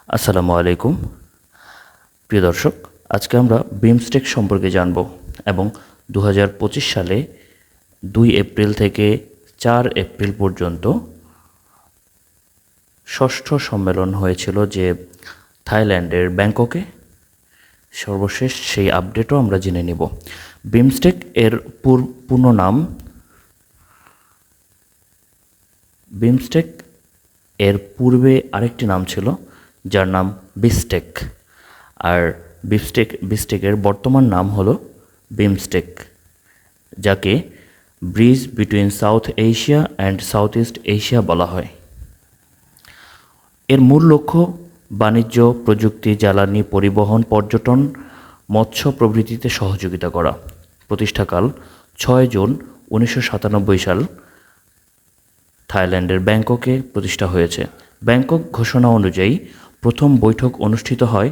আসসালামু আলাইকুম প্রিয় দর্শক, আজকে আমরা বিমস্টেক সম্পর্কে জানব এবং 2025 সালে 2 এপ্রিল থেকে 4 এপ্রিল পর্যন্ত ষষ্ঠ সম্মেলন হয়েছিল যে থাইল্যান্ডের ব্যাংককে। সর্বশেষ সেই আপডেটও আমরা জেনে নেব। বিমস্টেক এর পূর্ণ নাম বিমস্টেক এর পূর্বে আরেকটি নাম ছিল যার নাম বিস্টেক, আর বিস্টেকের বর্তমান নাম হলো বিমস্টেক, যাকে bridge between south Asia and south east Asia বলা হয়। এর মূল লক্ষ্য বাণিজ্য, প্রযুক্তি, জ্বালানি, পরিবহন, পর্যটন, মৎস্য প্রভৃতিতে সহযোগিতা করা। প্রতিষ্ঠাকাল 6 জুন 1997 সাল থাইল্যান্ডের ব্যাংককে প্রতিষ্ঠা হয়েছে। ব্যাংকক ঘোষণা অনুযায়ী প্রথম বৈঠক অনুষ্ঠিত হয়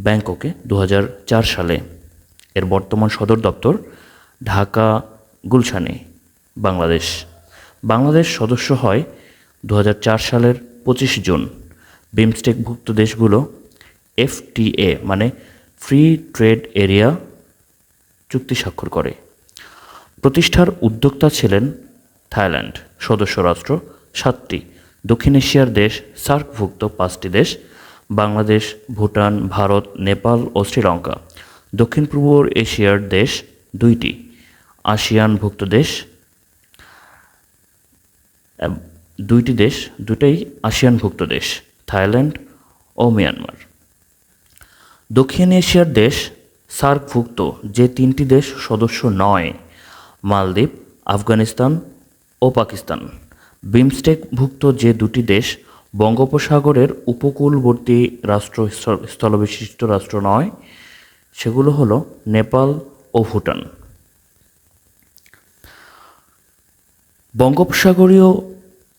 ব্যাংককে 2004 সালে। এর বর্তমান সদর দপ্তর ঢাকা গুলশানে, বাংলাদেশ। বাংলাদেশ সদস্য হয় 2004 সালের 25 জুন। বিমস্টেকভুক্ত দেশগুলো এফটিএ মানে ফ্রি ট্রেড এরিয়া চুক্তি স্বাক্ষর করে। প্রতিষ্ঠার উদ্যোক্তা ছিলেন থাইল্যান্ড। সদস্য রাষ্ট্র 7টি, দক্ষিণ এশিয়ার দেশ সার্কভুক্ত 5টি দেশ, বাংলাদেশ, ভুটান, ভারত, নেপাল ও শ্রীলঙ্কা। দক্ষিণ পূর্ব এশিয়ার দেশ 2টি, আসিয়ানভুক্ত দেশ 2টি দেশ, দুটোই আসিয়ানভুক্ত দেশ, থাইল্যান্ড ও মিয়ানমার। দক্ষিণ এশিয়ার দেশ সার্কভুক্ত যে 3টি দেশ সদস্য নয়, মালদ্বীপ, আফগানিস্তান ও পাকিস্তান। বিমস্টেকভুক্ত যে 2টি দেশ বঙ্গোপসাগরের উপকূলবর্তী রাষ্ট্র, স্থলবিশিষ্ট রাষ্ট্র নয়, সেগুলো হলো নেপাল ও ভুটান। বঙ্গোপসাগরীয়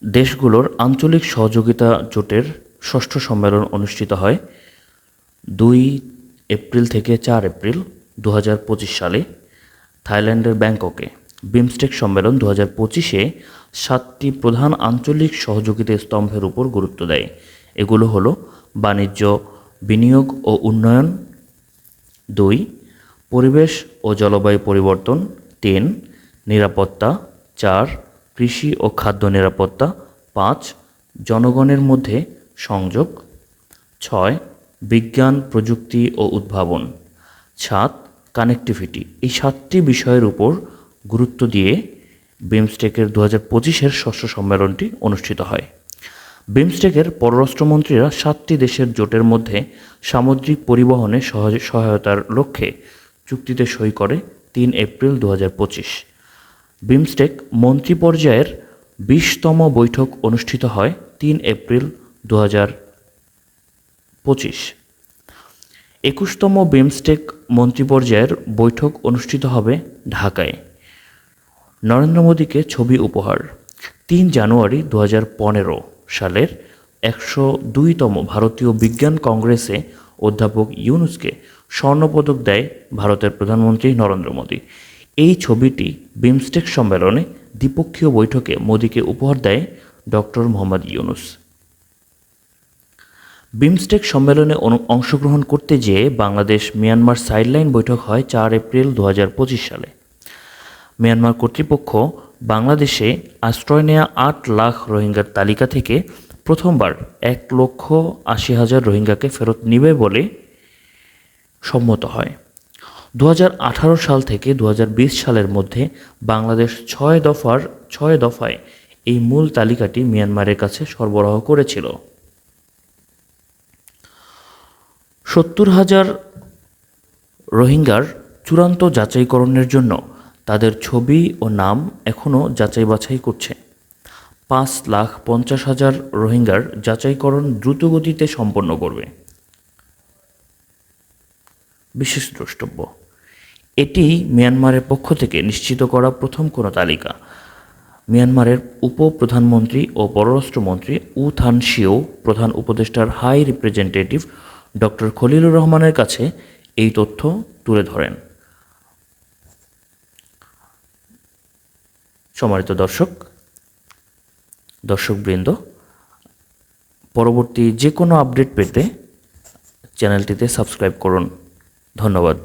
দেশগুলোর আঞ্চলিক সহযোগিতা জোটের ষষ্ঠ সম্মেলন অনুষ্ঠিত হয় 2 এপ্রিল থেকে 4 এপ্রিল 2025 সালে থাইল্যান্ডের ব্যাংককে। বিমস্টেক সম্মেলন 2025-এ 7টি প্রধান আঞ্চলিক সহযোগিতা স্তম্ভের উপর গুরুত্ব দেয়। এগুলো হলো বাণিজ্য, বিনিয়োগ ও উন্নয়ন; 2 পরিবেশ ও জলবায়ু পরিবর্তন; 3 নিরাপত্তা; 4 কৃষি ও খাদ্য নিরাপত্তা; 5 জনগণের মধ্যে সংযোগ; 6 বিজ্ঞান, প্রযুক্তি ও উদ্ভাবন; 7 কানেক্টিভিটি। এই 7টি বিষয়ের উপর গুরুত্ব দিয়ে বিমস্টেকের 2025-এর ষষ্ঠ সম্মেলনটি অনুষ্ঠিত হয়। বিমস্টেকের পররাষ্ট্রমন্ত্রীরা 7টি দেশের জোটের মধ্যে সামুদ্রিক পরিবহনে সহায়তার লক্ষ্যে চুক্তিতে সই করে 3 এপ্রিল 2025। বিমস্টেক মন্ত্রী পর্যায়ের 20তম বৈঠক অনুষ্ঠিত হয় 3 এপ্রিল 2025। 21তম বিমস্টেক মন্ত্রী পর্যায়ের বৈঠক অনুষ্ঠিত হবে ঢাকায়। নরেন্দ্র মোদীকে ছবি উপহার। 3 জানুয়ারি 2015 সালের 102তম ভারতীয় বিজ্ঞান কংগ্রেসে অধ্যাপক ইউনুসকে স্বর্ণপদক দেয় ভারতের প্রধানমন্ত্রী নরেন্দ্র মোদী। এই ছবিটি বিমস্টেক সম্মেলনে দ্বিপক্ষীয় বৈঠকে মোদীকে উপহার দেয় ডক্টর মোহাম্মদ ইউনুস। বিমস্টেক সম্মেলনে অংশগ্রহণ করতে যেয়ে বাংলাদেশ মিয়ানমার সাইডলাইন বৈঠক হয় 4 এপ্রিল 2025 সালে। মিয়ানমার কর্তৃপক্ষ বাংলাদেশে আশ্রয় নেয়া 8 লাখ রোহিঙ্গার তালিকা থেকে প্রথমবার 1,80,000 রোহিঙ্গাকে ফেরত নিবে বলে সম্মত হয়। 2018 সাল থেকে 2020 সালের মধ্যে বাংলাদেশ 6 দফায় এই মূল তালিকাটি মিয়ানমারের কাছে সরবরাহ করেছিল। 70,000 রোহিঙ্গার চূড়ান্ত যাচাইকরণের জন্য তাদের ছবি ও নাম এখনও যাচাই বাছাই করছে। 5,50,000 রোহিঙ্গার যাচাইকরণ দ্রুতগতিতে সম্পন্ন করবে। বিশেষ দ্রষ্টব্য: এটি মিয়ানমারের পক্ষ থেকে নিশ্চিত করা প্রথম কোনো তালিকা। মিয়ানমারের উপ-প্রধানমন্ত্রী ও পররাষ্ট্রমন্ত্রী উ থান শিও প্রধান উপদেষ্টার হাই রিপ্রেজেন্টেটিভ ডক্টর খলিলুর রহমানের কাছে এই তথ্য তুলে ধরেন। সম্মানিত দর্শকবৃন্দ, পরবর্তী যে কোনো আপডেট পেতে চ্যানেলটিতে সাবস্ক্রাইব করুন। ধন্যবাদ।